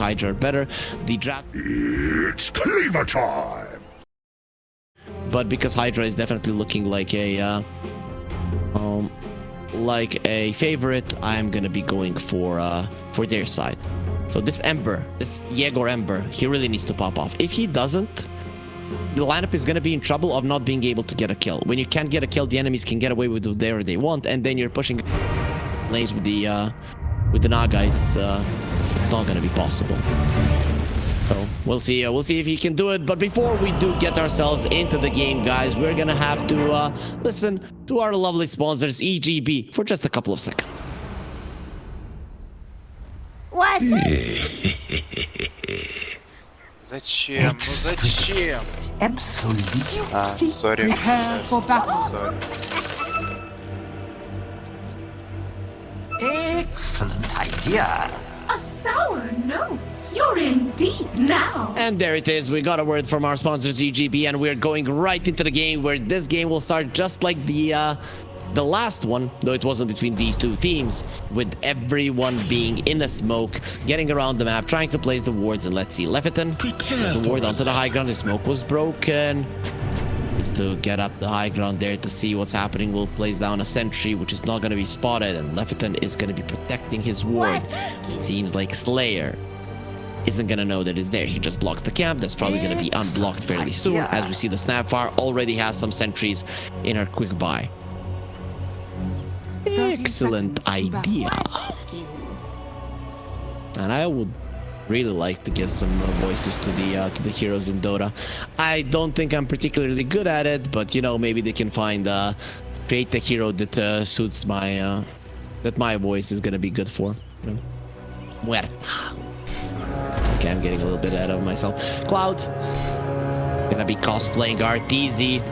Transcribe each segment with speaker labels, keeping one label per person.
Speaker 1: HYDRA are better. The draft...
Speaker 2: It's cleaver time!
Speaker 1: But because HYDRA is definitely looking like a favorite, I'm gonna be going for their side. So this Ember, this Egor Ember, he really needs to pop off. If he doesn't, the lineup is gonna be in trouble of not being able to get a kill. When you can't get a kill, the enemies can get away with whatever they want, and then you're pushing lanes with the Naga. It's not gonna be possible. So we'll see if he can do it. But before we do get ourselves into the game, guys, we're gonna have to listen to our lovely sponsors, EGB, for just a couple of seconds.
Speaker 3: What?
Speaker 4: Зачем? Ну зачем?
Speaker 3: Absolutely.
Speaker 4: Сори.
Speaker 3: Prepare for battle.
Speaker 4: Сори.
Speaker 3: Excellent idea.
Speaker 5: A sour note. You're in deep now.
Speaker 1: And there it is. We got a word from our sponsors, EGB, and we're going right into the game, where this game will start just like the last one, though it wasn't between these two teams, with everyone being in a smoke, getting around the map, trying to place the wards. And let's see, Lefitan has a ward onto the high ground. The smoke was broken. Needs to get up the high ground there to see what's happening. We'll place down a sentry, which is not going to be spotted, and Lefitan is going to be protecting his ward. It seems like Slayer isn't going to know that it's there. He just blocks the camp. That's probably going to be unblocked fairly soon, as we see the Snapfire already has some sentries in her quick buy. Excellent idea. And I would really like to get some voices to the heroes in Dota. I don't think I'm particularly good at it, but you know, maybe they can find create a hero that suits my that my voice is gonna be good for. Muerta. Okay, I'm getting a little bit ahead of myself. Cloud gonna be cosplaying Arteezy.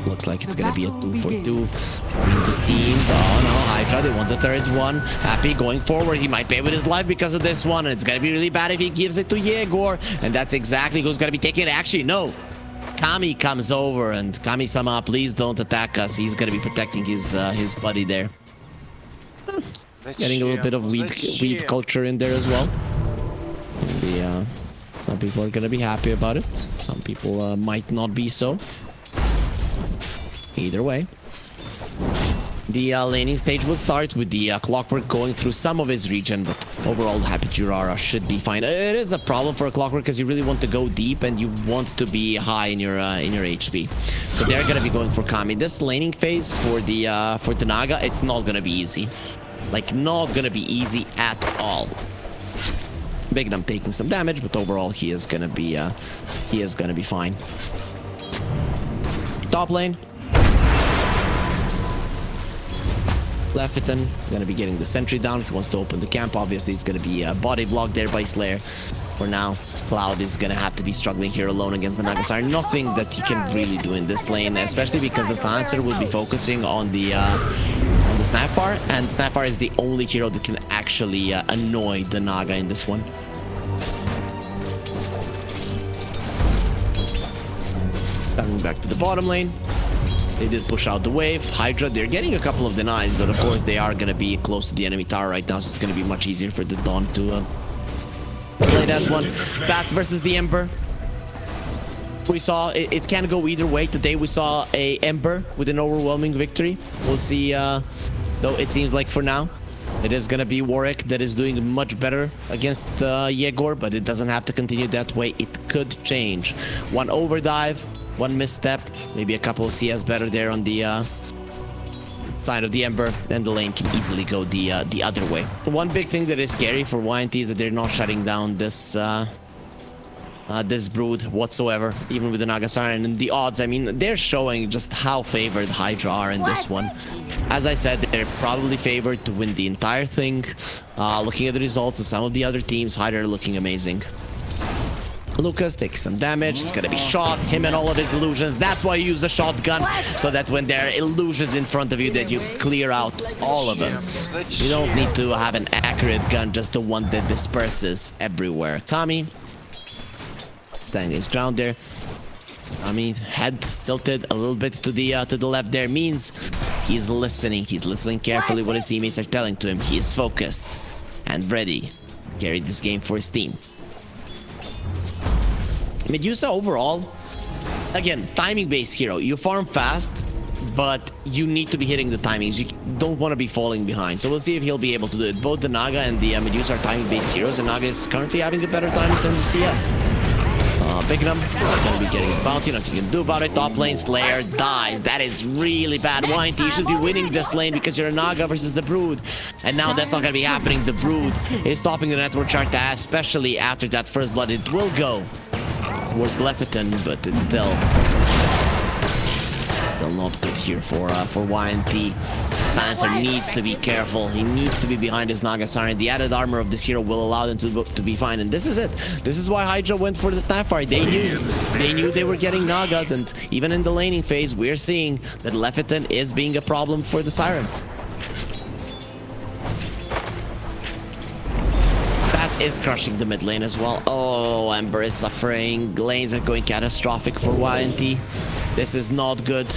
Speaker 1: Looks like it's gonna be a 2-for-2 between the teams. Oh no, HYDRA, they want the third one. Happy going forward. He might pay with his life because of this one, and it's gonna be really bad if he gives it to Egor. And that's exactly who's gonna be taking it. Actually, no. Kami comes over, and Kami-sama, please don't attack us. He's gonna be protecting his buddy there. Getting a little bit of weeb culture in there as well. Some people are gonna be happy about it. Some people might not be so. Either way, the laning stage will start with the Clockwork going through some of his region, but overall HappyDyurara should be fine. It is a problem for a Clockwork because you really want to go deep and you want to be high in your HP. So they're gonna be going for Kami. This laning phase for the Naga, it's not gonna be easy. Like, not gonna be easy at all. Bignum taking some damage, but overall he is gonna be fine. Top lane. Lefitan gonna be getting the sentry down. He wants to open the camp. Obviously, it's gonna be a body block there by Slayer. For now, Cloud is gonna have to be struggling here alone against the Nagasar. Nothing that he can really do in this lane, especially because the Silencer will be focusing on the Snapfire, and Snapfire is the only hero that can actually annoy the Naga in this one. Coming back to the bottom lane. They did push out the wave. HYDRA, they're getting a couple of denies, but of course they are going to be close to the enemy tower right now, so it's going to be much easier for the Dawn to play that one. Bats versus the Ember. We saw it can go either way. Today we saw a Ember with an overwhelming victory. We'll see, though it seems like for now it is going to be Worick that is doing much better against Egor, but it doesn't have to continue that way. It could change. One overdive, one misstep, maybe a couple of CS better there on the side of the Ember, then the lane can easily go the other way. One big thing that is scary for YNT is that they're not shutting down this this brood whatsoever, even with the Nagasar. And the odds, I mean, they're showing just how favored HYDRA are in this one. As I said, they're probably favored to win the entire thing. Looking at the results of some of the other teams, HYDRA are looking amazing. Lukas takes some damage. He's gonna be shot. Him and all of his illusions. That's why you use a shotgun, so that when there are illusions in front of you, that you clear out all of them. You don't need to have an accurate gun, just the one that disperses everywhere. Kami standing his ground there. Kami head tilted a little bit to the left there, means he's listening. He's listening carefully what his teammates are telling to him. He is focused and ready carried this game for his team. Medusa overall, again, timing-based hero. You farm fast, but you need to be hitting the timings. You don't want to be falling behind. So we'll see if he'll be able to do it. Both the Naga and the Medusa are timing-based heroes, and Naga is currently having a better time in terms of CS. Bignum gonna be getting his bounty, nothing you can do about it. Top lane Slayer dies. That is really bad. YNT, you should be winning this lane because you're a Naga versus the Brood. And now that's not gonna be happening. The Brood is stopping the network chart, especially after that first blood. It will go towards Lefitan, but it's still not good here for YNT. Lancer needs to be careful. He needs to be behind his Naga Siren. The added armor of this hero will allow them to be fine. And this is it. This is why HYDRA went for the Snapfire. They knew they were getting Naga'd. And even in the laning phase, we're seeing that Lefitan is being a problem for the Siren. That is crushing the mid lane as well. Oh, Ember is suffering. Lanes are going catastrophic for YNT. This is not good.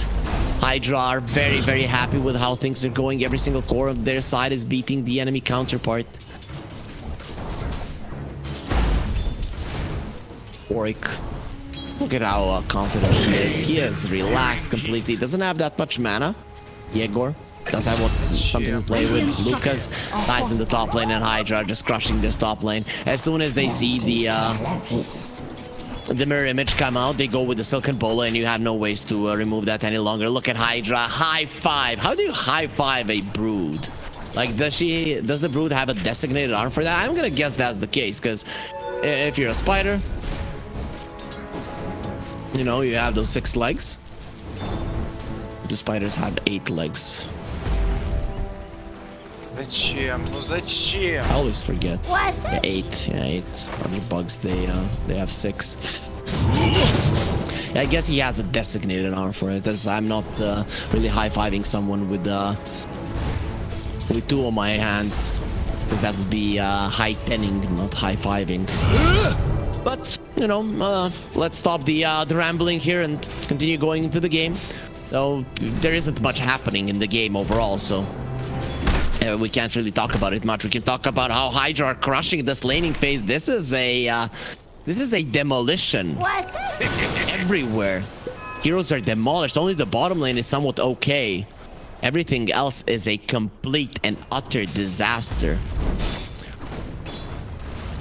Speaker 1: HYDRA are very, very happy with how things are going. Every single core of their side is beating the enemy counterpart. Worick. Look at how confident he is. He is relaxed completely. Doesn't have that much mana. Egor does have something to play with. Lukas dies in the top lane, and HYDRA just crushing this top lane. As soon as they see the mirror image come out, they go with the Silken Bola, and you have no ways to remove that any longer. Look at HYDRA. High five. How do you high five a Brood? Like, does the Brood have a designated arm for that? I'm gonna guess that's the case, because if you're a spider, you know, you have those 6 legs. The spiders have 8 legs.
Speaker 4: Зачем? Ну зачем?
Speaker 1: I always forget. Yeah, 8. Yeah, 8. Other bugs, they have 6. Yeah, I guess he has a designated arm for it, as I'm not really high-fiving someone with 2 on my hands. Because that would be high-tenning, not high-fiving. But, you know, let's stop the rambling here and continue going into the game. Though there isn't much happening in the game overall, so we can't really talk about it much. We can talk about how HYDRA are crushing this laning phase. This is a demolition. Everywhere. Heroes are demolished. Only the bottom lane is somewhat okay. Everything else is a complete and utter disaster.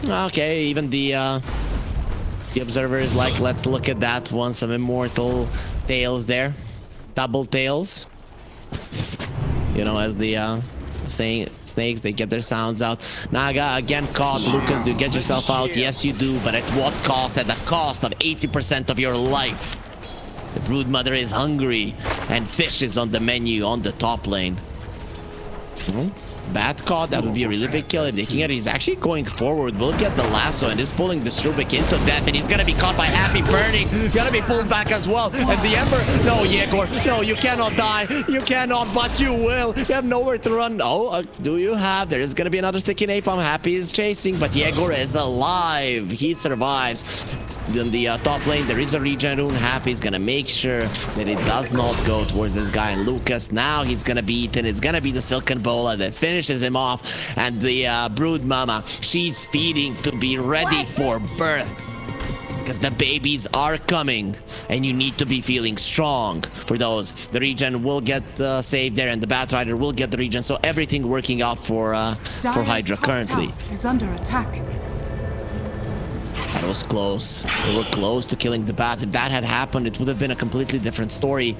Speaker 1: Okay, even the observer is like, let's look at that one. Some immortal tails there. Double tails. You know, as the saying snakes, they get their sounds out. Naga again caught. Lukas, do you get yourself out? Yes, you do, but at what cost? At the cost of 80% of your life. The Brood Mother is hungry, and fish is on the menu on the top lane. Bad caught. That would be a really big kill if they can get it. He's actually going forward. We'll get the lasso and is pulling the Strubik into death, and he's gonna be caught by Happy Burning. Gonna be pulled back as well. And the Ember. No, Egor. No, you cannot die. You cannot, but you will. You have nowhere to run. Oh, do you have? There is gonna be another sticky napalm. Happy is chasing, but Egor is alive. He survives. In the top lane, there is a regen rune. Happy is gonna make sure that it does not go towards this guy. And Lukas, now he's gonna be eaten. It's gonna be the Silken Bola that finishes him off. And the Brood Mama, she's feeding to be ready for birth. Because the babies are coming, and you need to be feeling strong for those. The regen will get saved there, and the Batrider will get the regen. So everything working out for HYDRA currently.
Speaker 5: Is under attack.
Speaker 1: That was close. They were close to killing the Bat. If that had happened, it would have been a completely different story,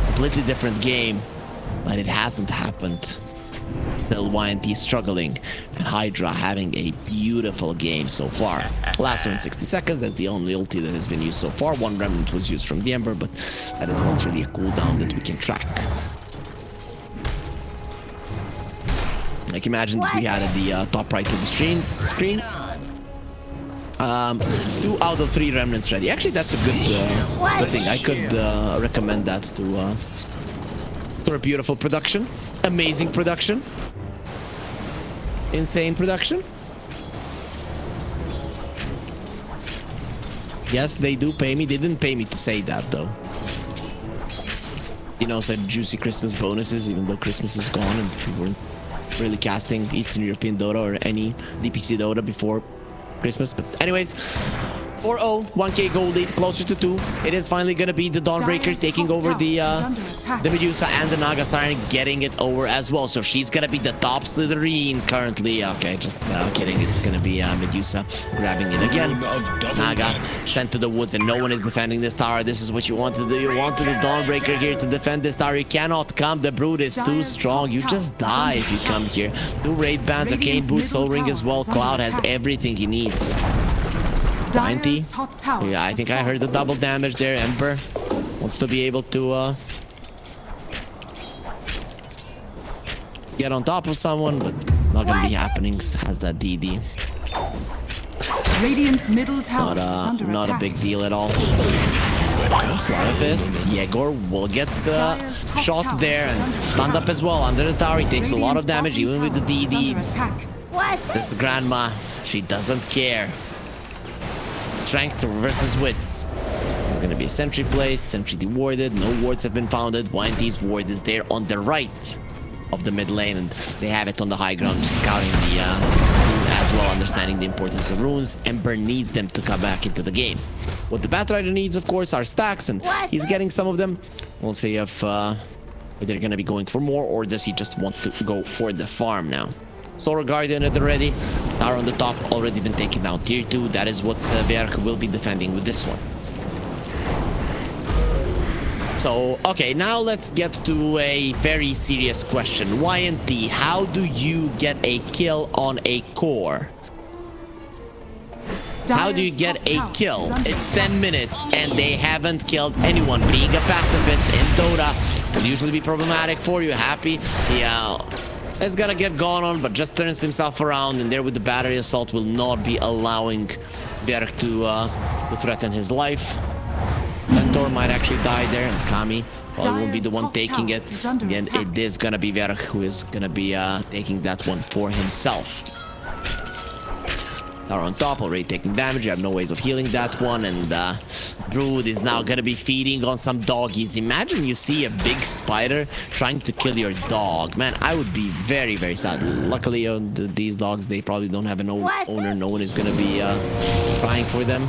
Speaker 1: completely different game. But it hasn't happened. Still YNT struggling, and HYDRA having a beautiful game so far. Lasso in 60 seconds, that's the only ulti that has been used so far. One remnant was used from the Ember, but that is not really a cooldown that we can track. Like, imagine that we had at the top right of the screen. 2 out of 3 remnants ready. Actually, that's a good thing. I could recommend that for a beautiful production. Amazing production. Insane production. Yes, they do pay me. They didn't pay me to say that, though. You know, said juicy Christmas bonuses, even though Christmas is gone and we weren't really casting Eastern European Dota or any DPC Dota before Christmas. But anyways, 4-0, 1k gold lead, closer to 2. It is finally gonna be the Dawnbreaker taking over the Medusa, and the Naga Siren getting it over as well. So she's gonna be the top Slytherin currently. Okay, just kidding. It's gonna be Medusa grabbing it again. Naga sent to the woods, and no one is defending this tower. This is what you want to do. You want the Dawnbreaker here to defend this tower. You cannot come. The Brood is too strong. You just die if you come here. 2 raid bands, Arcane Boots, Soul Ring as well. Cloud has everything he needs. YNT. Yeah, I think I heard the double damage there. Ember wants to be able to get on top of someone, but not gonna be happening. Has that DD.
Speaker 6: Radiant's middle tower
Speaker 1: Not a big deal at all. Slaughter Fist. Egor will get the shot there and stand up as well under the tower. He takes a lot of damage even with the DD. This grandma, she doesn't care. Strength versus wits. There's gonna be a sentry placed, sentry dewarded, no wards have been founded. YNT's ward is there on the right of the mid lane, and they have it on the high ground, just scouting the rune as well, understanding the importance of runes. Ember needs them to come back into the game. What the Batrider needs, of course, are stacks, and he's getting some of them. We'll see if they're gonna be going for more, or does he just want to go for the farm now. Solar Guardian at the ready. Tower on the top already been taken down. Tier 2, that is what Worick will be defending with this one. So, okay, now let's get to a very serious question. YNT, how do you get a kill on a core? How do you get a kill? It's 10 minutes and they haven't killed anyone. Being a pacifist in Dota will usually be problematic for you. Happy? Yeah. Is gonna get gone on, but just turns himself around, and there with the battery assault will not be allowing Worick to threaten his life. Mentor might actually die there, and Kami probably will be the one taking it. Again, it is gonna be Worick who is gonna be taking that one for himself. Tower on top, already taking damage. You have no ways of healing that one, and Brood is now gonna be feeding on some doggies. Imagine you see a big spider trying to kill your dog. Man, I would be very, very sad. Luckily, these dogs, they probably don't have an owner. No one is gonna be crying for them.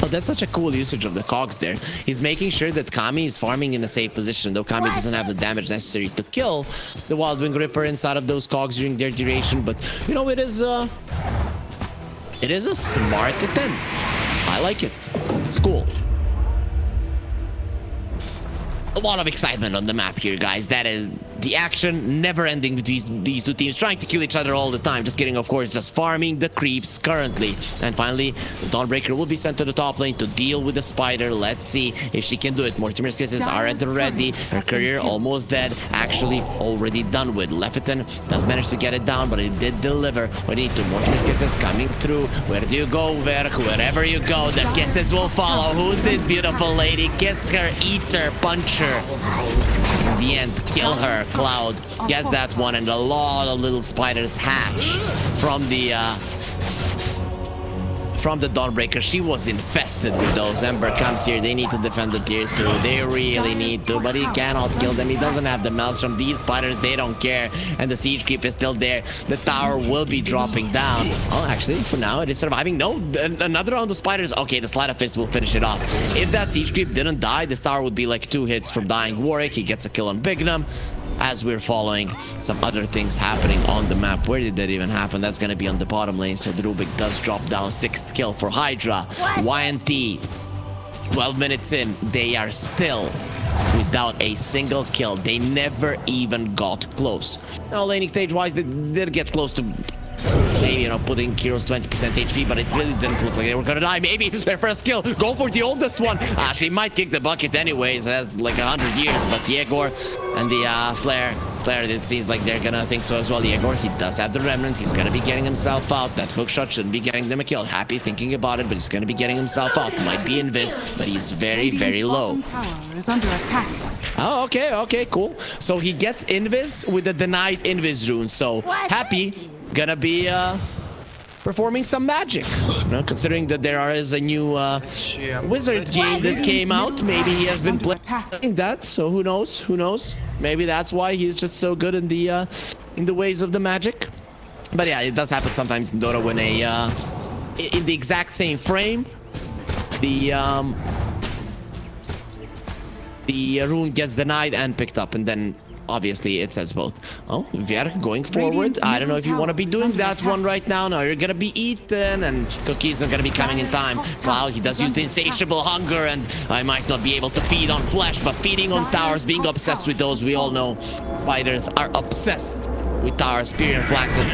Speaker 1: Oh, that's such a cool usage of the cogs there. He's making sure that Kami is farming in a safe position, though Kami doesn't have the damage necessary to kill the Wild Wing Ripper inside of those cogs during their duration. But, you know, it is a smart attempt. I like it. It's cool. A lot of excitement on the map here, guys. That is the action never ending between these two teams, trying to kill each other all the time. Just kidding, of course, just farming the creeps currently. And finally, the Dawnbreaker will be sent to the top lane to deal with the spider. Let's see if she can do it. Mortimer's Kisses are at the ready. Her career almost dead. Actually, already done with. Lefitan does manage to get it down, but it did deliver. We need to. Mortimer's Kisses coming through. Where do you go, Worick? Wherever you go, the kisses will follow. Who's this beautiful lady? Kiss her, eat her, punch her. In the end, kill her. Cloud gets that one, and a lot of little spiders hatch from the Dawnbreaker. She was infested with those. Ember comes here. They need to defend the tier 2. They really need to, but he cannot kill them. He doesn't have the Maelstrom. These spiders, they don't care, and the siege creep is still there. The tower will be dropping down. Oh, actually, for now, it is surviving. No, another round of spiders. Okay, the Sleight of Fist will finish it off. If that siege creep didn't die, this tower would be like 2 hits from dying Worick. He gets a kill on Bignum. As we're following some other things happening on the map. Where did that even happen? That's going to be on the bottom lane. So the Rubik does drop down. 6th kill for HYDRA. YNT, 12 minutes in, they are still without a single kill. They never even got close. Now, laning stage-wise, they did get close to maybe, you know, putting Kiro's 20% HP, but it really didn't look like they were gonna die. Maybe their first kill. Go for the oldest one. She might kick the bucket anyways, as like 100 years, but Egor and the Slayer, it seems like they're gonna think so as well. Egor, he does have the remnant. He's gonna be getting himself out. That hook shot shouldn't be getting them a kill. Happy thinking about it, but he's gonna be getting himself out. Might be invis, but he's very, very low. Oh, okay, cool. So he gets invis with a denied invis rune. So Happy gonna be performing some magic. You know, considering that there is a new Wizard game that came out, maybe he has been playing that. So who knows? Who knows? Maybe that's why he's just so good in the ways of the magic. But yeah, it does happen sometimes in Dota when in the exact same frame, the rune gets denied and picked up, and then obviously it says both. Oh, Worick going forward. I don't know if you want to be doing that one right now. No, you're gonna be eaten, and Cookie's not gonna be coming in time. Wow, he does use the insatiable hunger, and I might not be able to feed on flesh, but feeding on towers, being obsessed with those, we all know fighters are obsessed with towers. Spear and Flax has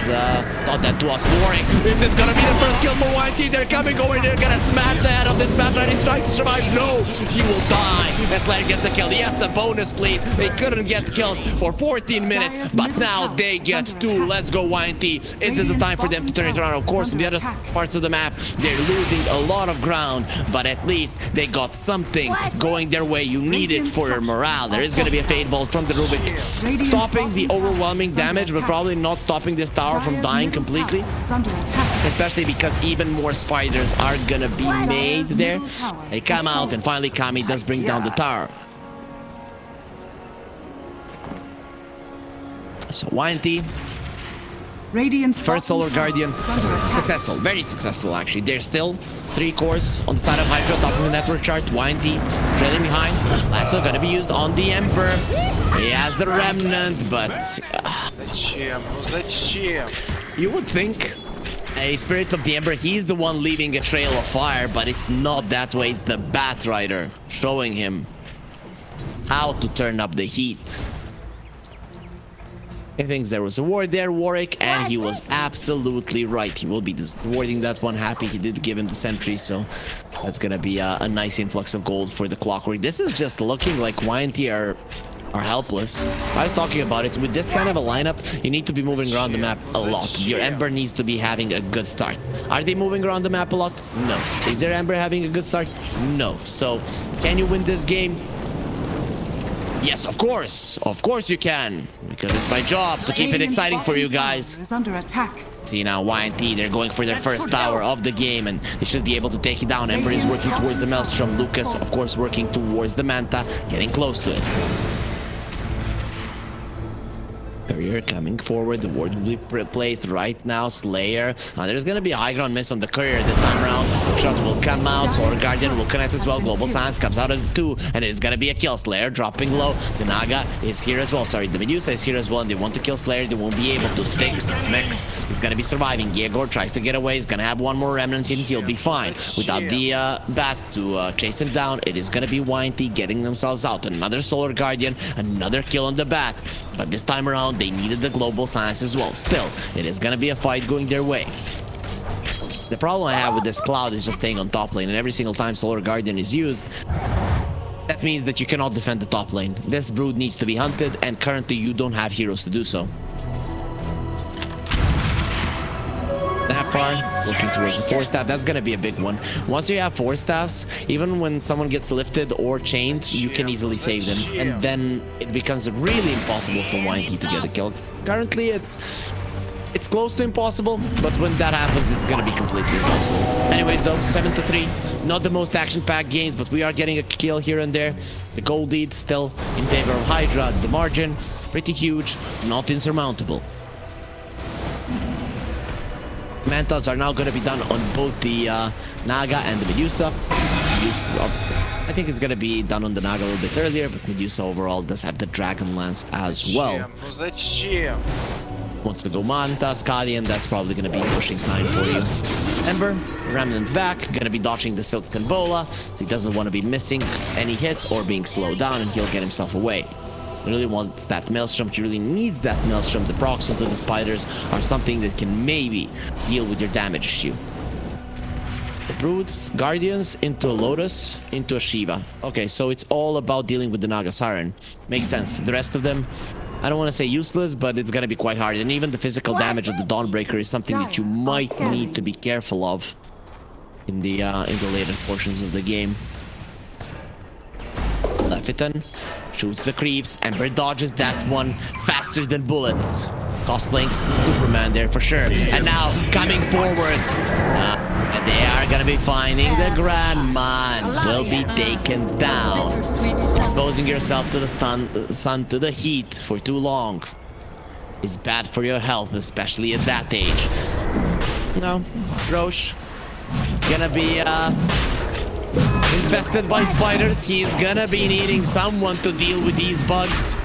Speaker 1: thought that to us. Worick, if it's gonna be the first kill for YNT, they're coming over, they're gonna smash the head of this Batman. He's trying to survive. No, he will die. Let's let him get the kill. Yes, a bonus bleed. They couldn't get kills for 14 minutes, but now they get 2. Let's go, YNT. Is this the time for them to turn it around? Of course, in the other parts of the map, they're losing a lot of ground, but at least they got something going their way. You need it for your morale. There is gonna be a Fade Bolt from the Rubik, stopping the overwhelming damage, but probably not stopping this tower from dying completely, especially because even more spiders are gonna be made there. They come out, and finally Kami does bring down the tower. So YNT, first Solar Guardian, successful, very successful actually. There's still 3 cores on the side of HYDRA, top of the network chart. YNT trailing behind. Lasso gonna be used on the Ember. He has the Remnant, but you would think a Spirit of the Ember, he's the one leaving a trail of fire, but it's not that way. It's the Bat Rider showing him how to turn up the heat. He thinks there was a ward there, Worick, and he was absolutely right. He will be warding that one. Happy he did give him the sentry, so that's gonna be a nice influx of gold for the Clockwork. This is just looking like YNT are helpless. I was talking about it. With this kind of a lineup, you need to be moving around the map a lot. Your Ember needs to be having a good start. Are they moving around the map a lot? No. Is their Ember having a good start? No. So, can you win this game? Yes, of course. Of course you can. Because it's my job to keep it exciting for you guys. See now, YNT, they're going for their first tower of the game, and they should be able to take it down. Ember is working towards the Maelstrom. Lukas, of course, working towards the Manta, getting close to it. Courier coming forward. The ward will be placed right now. Slayer. There's gonna be a high ground miss on the Courier this time around. Shot will come out. Solar Guardian will connect as well. Global Silence comes out of the 2, and it's gonna be a kill. Slayer dropping low. The Naga is here as well. Sorry, the Medusa is here as well, and they want to kill Slayer. They won't be able to. Styx, Mex is gonna be surviving. Egor tries to get away. He's gonna have one more Remnant and he'll be fine. Without the Bat to chase him down, it is gonna be YNT getting themselves out. Another Solar Guardian, another kill on the Bat. But this time around, they needed the Global Silence as well. Still, it is gonna be a fight going their way. The problem I have with this Cloud is just staying on top lane, and every single time Solar Guardian is used, that means that you cannot defend the top lane. This Brood needs to be hunted, and currently you don't have heroes to do so. That far, looking towards the 4 staff, that's gonna be a big one. Once you have 4 staffs, even when someone gets lifted or chained, you can easily save them, and then it becomes really impossible for YNT to get a kill. Currently, it's close to impossible, but when that happens, it's gonna be completely impossible. Anyways, though, 7-3, not the most action-packed games, but we are getting a kill here and there. The gold lead still in favor of HYDRA. The margin, pretty huge, not insurmountable. Mantas are now going to be done on both the Naga and the Medusa. I think it's going to be done on the Naga a little bit earlier, but Medusa overall does have the Dragon Lance as well. Wants to go Manta, Skadi, and that's probably going to be pushing time for you. Ember, Remnant back, going to be dodging the Silken Bola, so he doesn't want to be missing any hits or being slowed down, and he'll get himself away. He really wants that Maelstrom. He really needs that Maelstrom. The procs onto the spiders are something that can maybe deal with your damage issue. The Brood, Guardians into a Lotus, into a Shiva. Okay, so it's all about dealing with the Naga Siren. Makes sense. The rest of them, I don't want to say useless, but it's going to be quite hard. And even the physical damage of the Dawnbreaker is something that you might need to be careful of in the later portions of the game. Lefitan shoots the creeps. Ember dodges that one faster than bullets. cosplaying Superman there for sure. And now coming forward. And they are gonna be finding the Grandman. Will be taken down. Exposing yourself to the sun, to the heat for too long is bad for your health, especially at that age. You know, Roche gonna be infested by spiders. He's gonna be needing someone to deal with these bugs.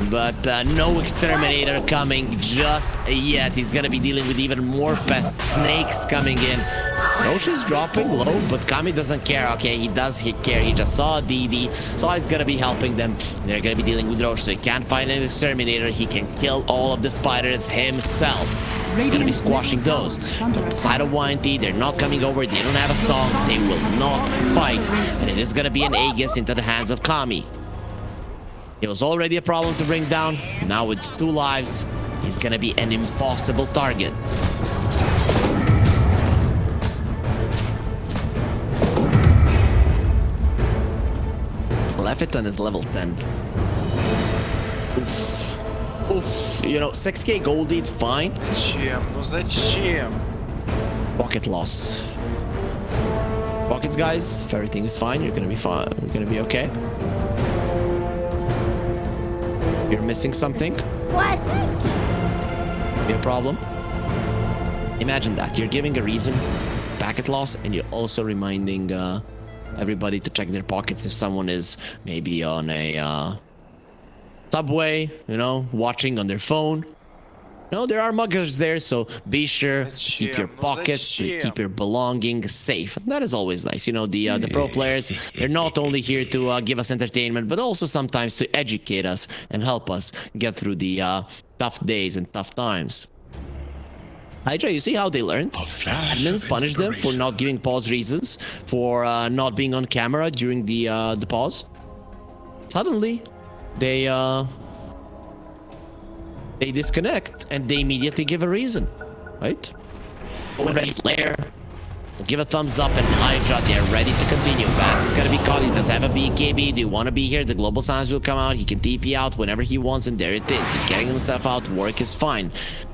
Speaker 1: But no exterminator coming just yet. He's gonna be dealing with even more pests, snakes coming in. Roche is dropping low, but Kami doesn't care. Okay, he does care. He just saw a DD, so it's gonna be helping them. They're gonna be dealing with Roche, so he can't find an exterminator. He can kill all of the spiders himself. He's gonna be squashing those. But the side of YNT, they're not coming over. They don't have a song. They will not fight. And it is gonna be an Aegis into the hands of Kami. It was already a problem to bring down. Now with 2 lives, he's gonna be an impossible target. Lefitan is level 10. Oof. Oof. You know, 6k gold lead, fine.
Speaker 4: Зачем? Ну зачем?
Speaker 1: Pocket loss. Pockets, guys. If everything is fine, you're gonna be fine. You're gonna be okay. You're missing something.
Speaker 3: What?
Speaker 1: Be a problem. Imagine that. You're giving a reason. It's packet loss, and you're also reminding everybody to check their pockets if someone is maybe on a subway, you know, watching on their phone. No, there are muggers there, so be sure to keep your pockets, to keep your belongings safe. That is always nice. You know, the pro players, they're not only here to give us entertainment, but also sometimes to educate us and help us get through the tough days and tough times. HYDRA, you see how they learned? Admins punished them for not giving pause reasons, for not being on camera during the pause. Suddenly, they disconnect and they immediately give a reason, right? When ready, Slayer, give a thumbs up, and HYDRA, they're ready to continue. Bats is gonna be caught. He does have a BKB. Do you want to be here? The global signs will come out. He can TP out whenever he wants, and there it is. He's getting himself out. Worick is fine.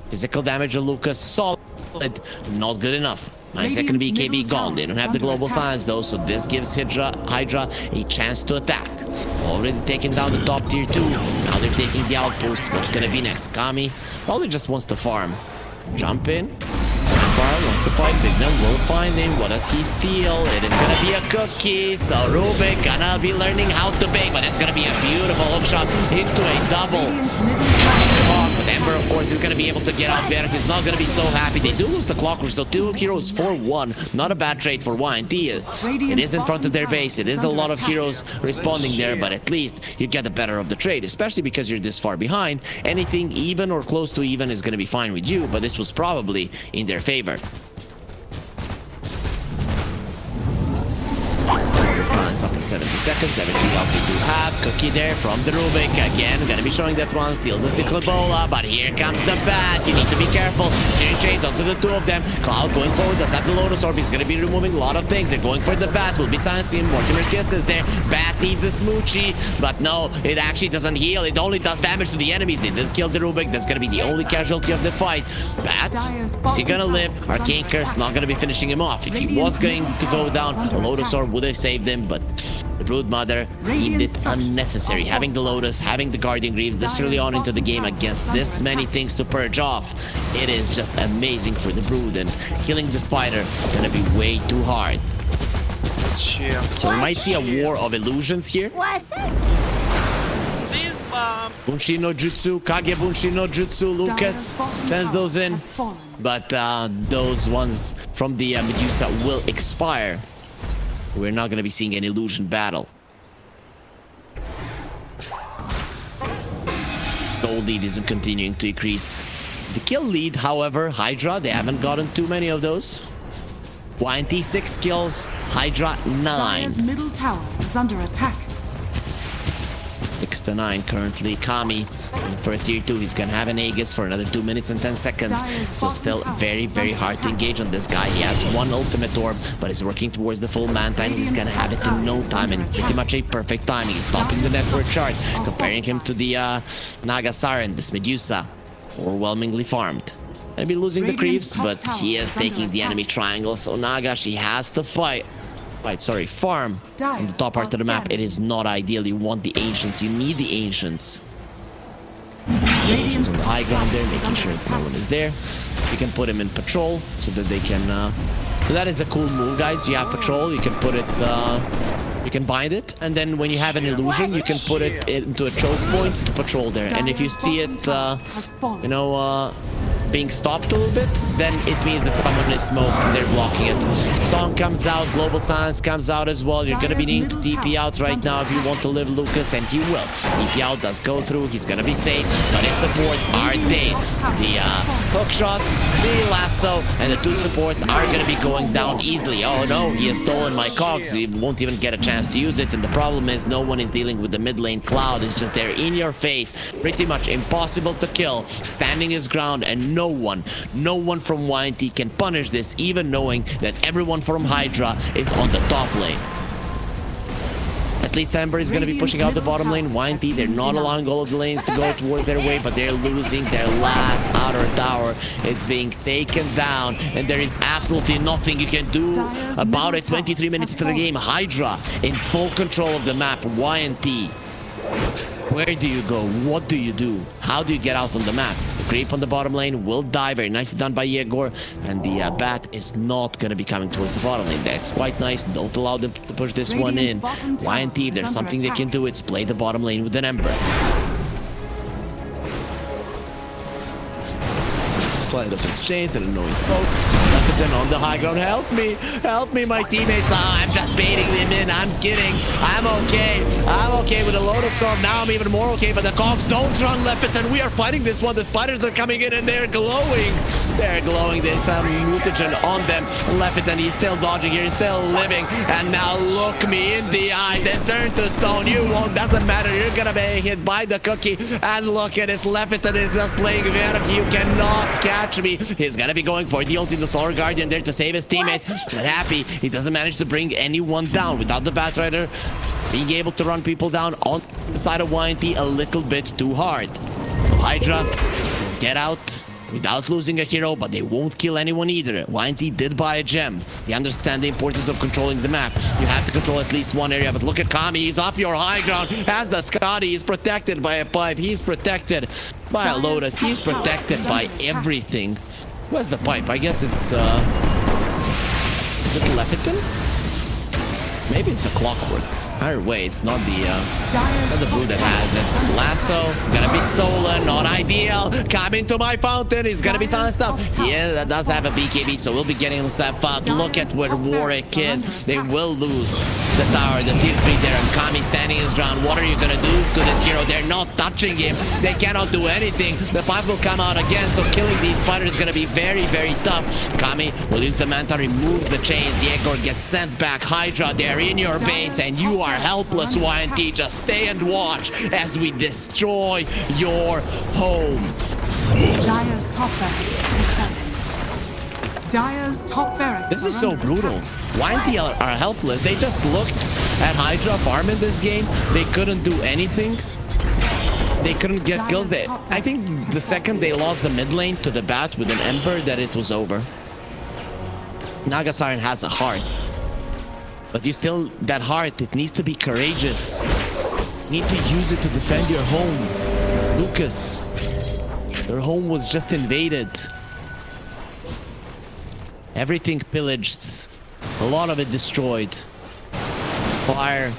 Speaker 1: Physical damage of Lukas, solid, not good enough. 9-second BKB gone. They don't have the global signs though, so this gives HYDRA a chance to attack. Already taken down the top tier 2. Now they're taking the outpost. What's gonna be next? Kami probably just wants to farm. Jump in. Farm wants to fight. Bignum will find him. What does he steal? It is gonna be a cookie. So Rubik gonna be learning how to bake, but it's gonna be a beautiful hook shot into a double. But Ember, of course, is going to be able to get out there. He's not going to be so happy. They do lose the clock, so 2 heroes for 1. Not a bad trade for YNT. It is in front of their base. It is a lot of heroes responding there, but at least you get the better of the trade, especially because you're this far behind. Anything even or close to even is going to be fine with you, but this was probably in their favor. Silence up in 70 seconds. Everything else we do have. Cookie there from the Rubik. Again, gonna be showing that one. Steals the Cyclobola, but here comes the bat. You need to be careful. Series chase onto the 2 of them. Cloud going forward. Does have the Lotus Orb. He's gonna be removing a lot of things. They're going for the bat. Will be silencing him. Mortimer kisses there. Bat needs a smoochie, but no, it actually doesn't heal. It only does damage to the enemies. They did kill the Rubik. That's gonna be the only casualty of the fight. Bat, is he gonna live? Arcane Curse not gonna be finishing him off. If he was going to go down, a Lotus Orb would have saved him, but the Brood Mother deemed it unnecessary. Having the Lotus, having the Guardian Greaves this early on into the game against this many things to purge off, it is just amazing for the Brood, and killing the Spider gonna be way too hard. So we might see a war of illusions here. Bunshi no Jutsu, Kage Bunshi no Jutsu, Lukas sends those in, but those ones from the Medusa will expire. We're not going to be seeing an illusion battle. Gold lead isn't continuing to increase. The kill lead, however, HYDRA, they haven't gotten too many of those. YNT 6 kills, HYDRA 9.
Speaker 6: Dire's middle tower is under attack.
Speaker 1: 6-9 currently. Kami for a tier 2. He's gonna have an Aegis for another 2 minutes and 10 seconds. So still very, very hard to engage on this guy. He has 1 ultimate orb, but he's working towards the full man time. He's gonna have it in no time, and pretty much a perfect timing. He's topping the network chart, comparing him to the Naga Siren, this Medusa. overwhelmingly farmed. Gonna be losing the
Speaker 6: Radiant's
Speaker 1: creeps,
Speaker 6: top
Speaker 1: but
Speaker 6: tower
Speaker 1: he is
Speaker 6: is under
Speaker 1: taking the
Speaker 6: attack.
Speaker 1: enemy triangle, so Nagashi has to farm on the top part of the map. It is not ideal. You want the ancients, you need the ancients.
Speaker 6: Radiant's
Speaker 1: On the
Speaker 6: top
Speaker 1: high ground
Speaker 6: tower
Speaker 1: there,
Speaker 6: is
Speaker 1: making
Speaker 6: under
Speaker 1: sure no
Speaker 6: attack.
Speaker 1: one is there. You can put him in patrol so that they can so that is a cool move, guys. You have patrol, you can put it you can bind it, and then when you have an illusion you can put it into a choke point to patrol there. And if you see it you know being stopped a little bit, then it means that someone is smoked and they're blocking it. Song comes out, Global Silence comes out as well. You're gonna be needing to TP out right now if you want to live Lukas, and he will. TP out does go through, he's gonna be safe, but his supports are dead. The hook shot, the lasso, and the two supports are gonna be going down easily. Oh no, he has stolen my cogs, he won't even get a chance to use it, and the problem is no one is dealing with the mid lane. Cloud is just there in your face, pretty much impossible to kill, standing his ground, and no one from YNT can punish this, even knowing that everyone from HYDRA is on the top lane. At least Ember is going to be pushing out the bottom lane. YNT, they're not allowing all of the lanes to go towards their way, but they're losing their last outer tower. It's being taken down, and there is absolutely nothing you can do about it. 23 minutes into the game, HYDRA in full control of the map. YNT, where do you go? What do you do? How do you get out on the map? Creep on the bottom lane will die. Very nicely done by Egor. And the bat is not going to be coming towards the bottom lane. That's quite nice. Don't allow them to push this one in. YNT, if there's something they can do, it's play the bottom lane with an Ember. Sleight of exchange and annoying folk. Lefitan on the high ground. Help me, my teammates. I'm just baiting them in. I'm kidding. I'm okay with a Lotus Storm. Now I'm even more okay, but the cogs don't run Lefitan. We are fighting this one. The spiders are coming in and they're glowing. There's some mutagen on them. Lefitan, he's still dodging here. He's still living. And now look me in the eyes and turn to stone. You won't. Doesn't matter. You're gonna be hit by the cookie. And look at this. Lefitan is just playing Venom. You cannot catch me. He's gonna be going for the ulti, the Solar Guardian there to save his teammates. But Happy, he doesn't manage to bring anyone down without the Batrider being able to run people down on the side of YNT a little bit too hard. HYDRA get out without losing a hero, but they won't kill anyone either. YNT did buy a gem. They understand the importance of controlling the map. You have to control at least one area, but look at Kami. He's up your high ground. Has the Scotty. He's protected by a pipe. He's protected by a Lotus. He's protected by everything. Where's the pipe? I guess it's, is it Lefitan? Maybe it's the Clockwork. Either way, it's not the blue that has it. Lasso, gonna be stolen, not ideal. Come into my fountain, he's gonna be silenced up. Yeah, that does have a BKB, so we'll be getting himself out. Look at where Worick is. They will lose the tower, the tier 3 there, and Kami standing his ground. What are you gonna do to this hero? They're not touching him. They cannot do anything. The pipe will come out again, so killing these spiders is gonna be very, very tough. Kami will use the Manta, remove the chains. Egor gets sent back. HYDRA, they're in your base, and you are helpless, YNT. Just stay and watch as we destroy your home.
Speaker 6: Dire's top barracks is falling. Dire's top barracks.
Speaker 1: This is
Speaker 6: are
Speaker 1: so
Speaker 6: under
Speaker 1: brutal.
Speaker 6: attack.
Speaker 1: YNT are helpless. They just looked at HYDRA farm in this game. They couldn't do anything. They couldn't get kills. I think the second they lost the mid lane to the bat with an Ember, that it was over. Naga Siren has a heart. But you still, that heart, it needs to be courageous. You need to use it to defend your home. Lukas, your home was just invaded. Everything pillaged. A lot of it destroyed. Fire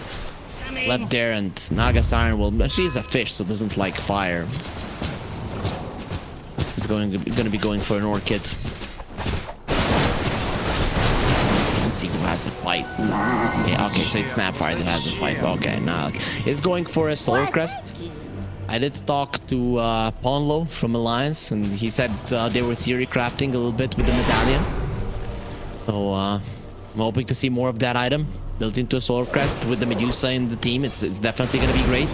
Speaker 1: left there, and Naga Siren will... She's a fish, so doesn't like fire. He's gonna be going for an Orchid. See who has a pipe. Yeah, okay, so it's Snapfire that has a pipe. Okay, now he's going for a Solar Crest. I did talk to Ponlo from Alliance, and he said they were theory crafting a little bit with the medallion. So I'm hoping to see more of that item built into a Solar Crest with the Medusa in the team. It's definitely going to be great.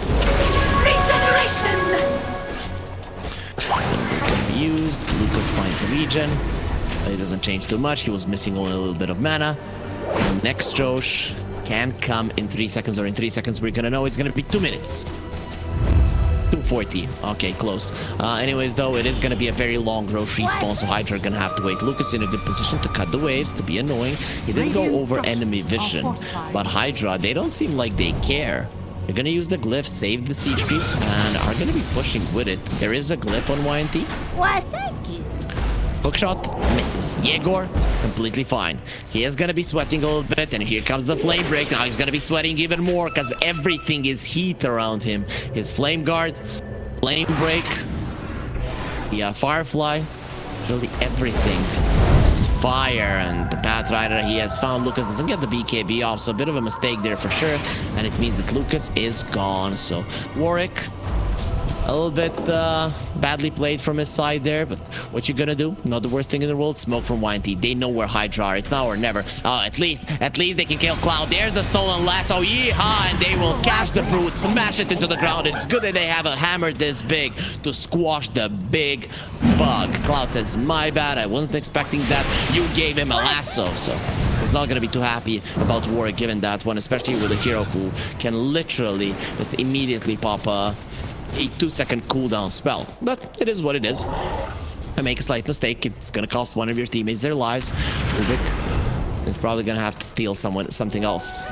Speaker 5: Regeneration!
Speaker 1: Can be used. Lukas finds a regen. It doesn't change too much. He was missing only a little bit of mana. And next Josh can come in 3 seconds, or in 3 seconds we're gonna know it's gonna be 2 minutes. 240. Okay, close. Anyways, though, it is going to be a very long roach respawn, so Hydra are going to have to wait. Lukas in a good position to cut the waves, to be annoying. He didn't go over enemy vision, but Hydra, they don't seem like they care. They're going to use the glyph, save the siege creep, and are going to be pushing with it. There is a glyph on YNT.
Speaker 3: Why, thank you.
Speaker 1: Hookshot misses. Egor completely fine. He is gonna be sweating a little bit, and here comes the flame break. Now he's gonna be sweating even more because everything is heat around him. His flame guard, flame break, the firefly, really everything. It's fire, and the Path Rider he has found. Lukas doesn't get the BKB off, so a bit of a mistake there for sure, and it means that Lukas is gone. So Worick, a little bit badly played from his side there, but what you gonna do? Not the worst thing in the world. Smoke from YNT. They know where HYDRA are. It's now or never. At least they can kill Cloud. There's the stolen lasso. Yeehaw! And they will catch the brute, smash it into the ground. It's good that they have a hammer this big to squash the big bug. Cloud says, my bad. I wasn't expecting that. You gave him a lasso, so he's not gonna be too happy about Worick given that one, especially with a hero who can literally just immediately pop a 2-second cooldown spell. But it is what it is. I make a slight mistake, it's gonna cost one of your teammates their lives. Worick is probably gonna have to steal something else.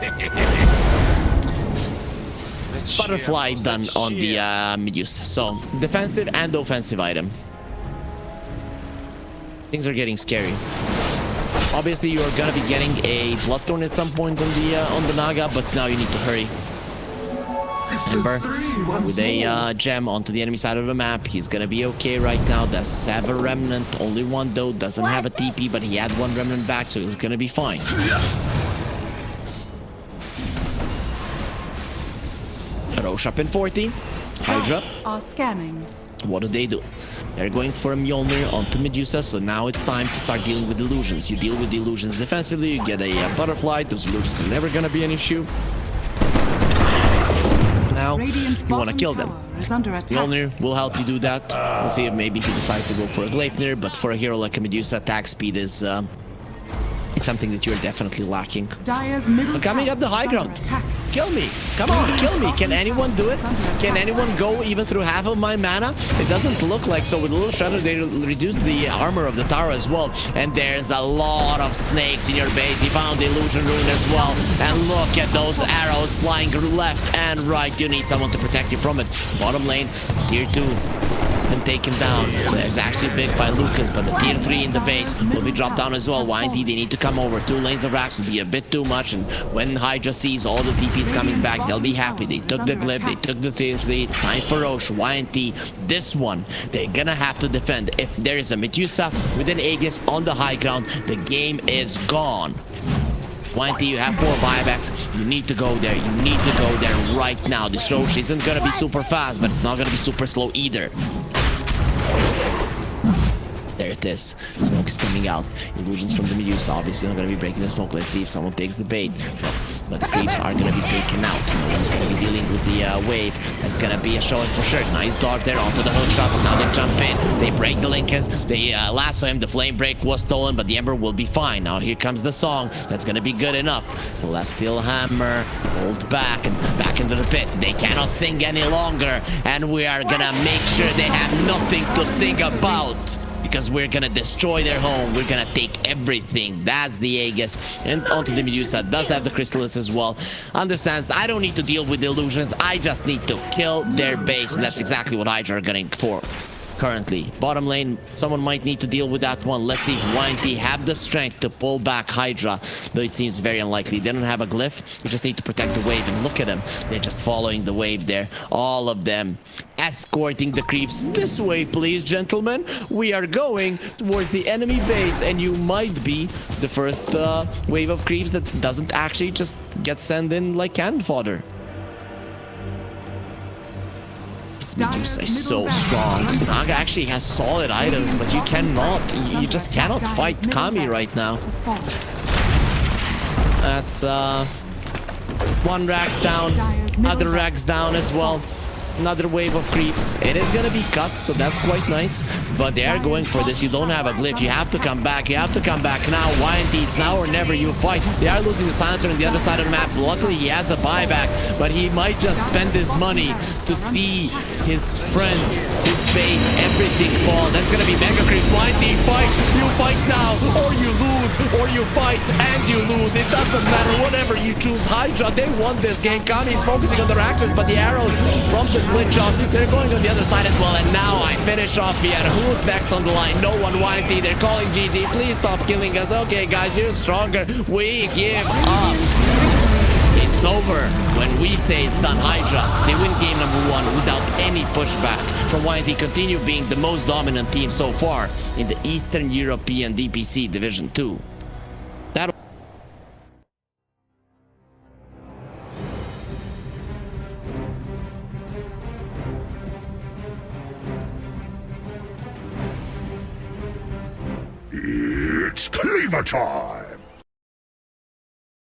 Speaker 1: Butterfly done on the Medusa. So defensive and offensive item. Things are getting scary. Obviously, you're gonna be getting a Bloodthorn at some point on the Naga, but now you need to hurry. Ember with a gem onto the enemy side of the map. He's gonna be okay right now. Does have a remnant, only one though. Doesn't have a TP, but he had one remnant back, so he's gonna be fine. Roche up in 40. Hydra
Speaker 6: are scanning.
Speaker 1: What do? They're going for a Mjolnir onto Medusa, so now it's time to start dealing with illusions. You deal with the illusions defensively, you get a butterfly. Those illusions are never gonna be an issue. Now you want to kill them. Mjolnir will help you do that. We'll see if maybe he decides to go for a Gleipnir, but for a hero like a Medusa, attack speed is something that you're definitely lacking. Coming up the high ground. Kill me. Come on, kill me. Can anyone do it? Can anyone go even through half of my mana? It doesn't look like so. With a little shadow, they reduce the armor of the tower as well. And there's a lot of snakes in your base. He found the illusion rune as well. And look at those arrows flying left and right. You need someone to protect you from it. Bottom lane, tier 2. It's been taken down. It's actually big by Lukas, but the tier 3 in the base will be dropped down as well. YNT, they need to come over. 2 lanes of racks will be a bit too much, and when Hydra sees all the TPs coming back, they'll be happy. They took the glyph, they took the tier 3. It's time for Roche. YNT, this one, they're gonna have to defend. If there is a Medusa with an Aegis on the high ground, the game is gone. YNT, you have 4 buybacks. You need to go there. You need to go there right now. This Roche isn't gonna be super fast, but it's not gonna be super slow either. There it is. Smoke is coming out. Illusions from the Medusa. Obviously not going to be breaking the smoke. Let's see if someone takes the bait. But the creeps are going to be taken out. No one's going to be dealing with the wave. That's going to be a showing for sure. Nice dodge there onto the hook shot. But now they jump in. They break the Lincolns. They lasso him. The flame break was stolen, but the Ember will be fine. Now here comes the song. That's going to be good enough. Celestial Hammer. Hold back and back into the pit. They cannot sing any longer. And we are going to make sure they have nothing to sing about. Because we're gonna destroy their home. We're gonna take everything. That's the Aegis. And onto the Medusa. Does have the Chrysalis as well. Understands I don't need to deal with the illusions. I just need to kill their base. And that's exactly what Hydra are going for. Currently, bottom lane, someone might need to deal with that one. Let's see if YNT have the strength to pull back Hydra, though it seems very unlikely. They don't have a glyph. You just need to protect the wave, and look at them. They're just following the wave there. All of them escorting the creeps. This way, please, gentlemen. We are going towards the enemy base, and you might be the first wave of creeps that doesn't actually just get sent in like cannon fodder. Medusa is so strong. Naga actually has solid items, but you cannot. You just cannot fight Kami right now. That's one Rags down, other Rags down as well. Another wave of creeps. It is gonna be cut, so that's quite nice. But they are going for this. You don't have a glyph. You have to come back. You have to come back now. YNT, it's now or never. You fight. They are losing the silencer on the other side of the map. Luckily, he has a buyback, but he might just spend his money to see his friends, his base, everything fall. That's gonna be mega creeps. YNT, fight. You fight now, or you lose, or you fight and you lose. It doesn't matter. Whatever you choose. HYDRA, they won this game. Kami's focusing on their axis, but the arrows from the split shot, they're going on the other side as well. And now I finish off here. Who's next on the line? No one. YNT, they're calling GG. Please stop killing us. Okay, guys, you're stronger. We give up. It's over when we say it's done. HYDRA, they win game number 1 without any pushback from YNT. Continue being the most dominant team so far in the Eastern European DPC Division 2. That
Speaker 2: It's cleaver time!